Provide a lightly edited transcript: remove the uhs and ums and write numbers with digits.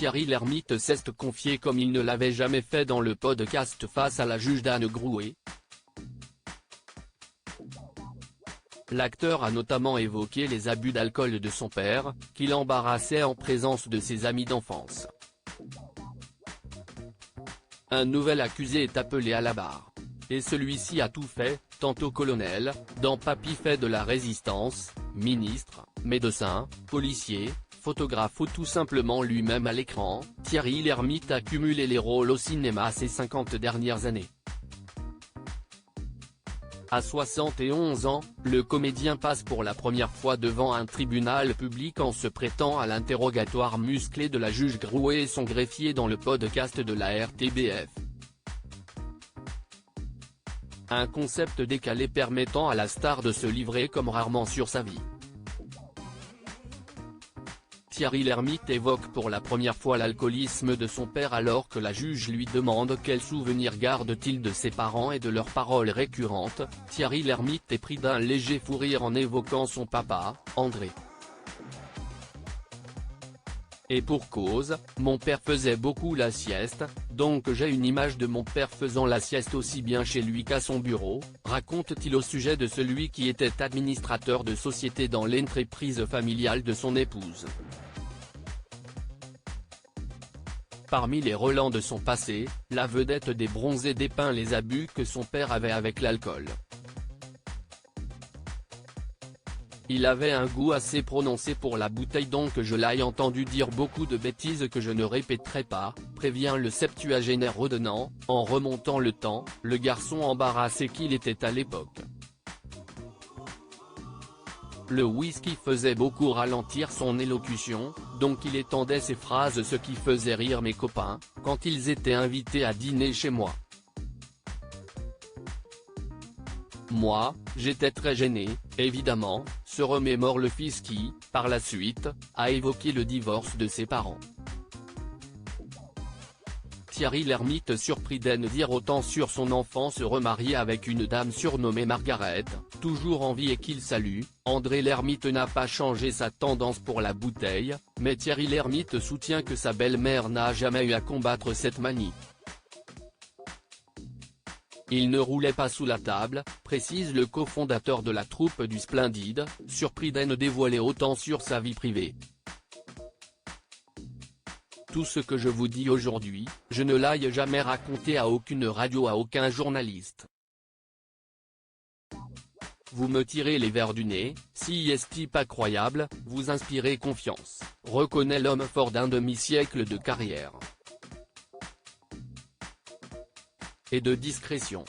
Thierry Lhermitte s'est confié comme il ne l'avait jamais fait dans le podcast face à la juge Dane Grouet. L'acteur a notamment évoqué les abus d'alcool de son père, qui l'embarrassait en présence de ses amis d'enfance. Un nouvel accusé est appelé à la barre. Et celui-ci a tout fait, tantôt colonel, dans Papy fait de la résistance, ministre, médecin, policier, photographe ou tout simplement lui-même à l'écran. Thierry Lhermitte a cumulé les rôles au cinéma ces 50 dernières années. À 71 ans, le comédien passe pour la première fois devant un tribunal public en se prêtant à l'interrogatoire musclé de la juge Grouet et son greffier dans le podcast de la RTBF. Un concept décalé permettant à la star de se livrer comme rarement sur sa vie. Thierry Lhermitte évoque pour la première fois l'alcoolisme de son père alors que la juge lui demande quel souvenir garde-t-il de ses parents et de leurs paroles récurrentes. Thierry Lhermitte est pris d'un léger fou rire en évoquant son papa, André. Et pour cause, mon père faisait beaucoup la sieste, donc j'ai une image de mon père faisant la sieste aussi bien chez lui qu'à son bureau, raconte-t-il au sujet de celui qui était administrateur de société dans l'entreprise familiale de son épouse. Parmi les relents de son passé, la vedette des bronzés dépeint les abus que son père avait avec l'alcool. Il avait un goût assez prononcé pour la bouteille donc je l'ai entendu dire beaucoup de bêtises que je ne répéterai pas, prévient le septuagénaire redonnant, en remontant le temps, le garçon embarrassé qu'il était à l'époque. Le whisky faisait beaucoup ralentir son élocution, donc il étendait ses phrases ce qui faisait rire mes copains, quand ils étaient invités à dîner chez moi. Moi, j'étais très gêné, évidemment, se remémore le fils qui, par la suite, a évoqué le divorce de ses parents. Thierry Lhermitte surpris d'en dire autant sur son enfant se remarier avec une dame surnommée Margaret, toujours en vie et qu'il salue. André Lhermitte n'a pas changé sa tendance pour la bouteille, mais Thierry Lhermitte soutient que sa belle-mère n'a jamais eu à combattre cette manie. Il ne roulait pas sous la table, précise le cofondateur de la troupe du Splendide, surpris d'en dévoiler autant sur sa vie privée. Tout ce que je vous dis aujourd'hui, je ne l'ai jamais raconté à aucune radio à aucun journaliste. Vous me tirez les vers du nez, si est-il pas croyable, vous inspirez confiance, reconnaît l'homme fort d'un demi-siècle de carrière et de discrétion.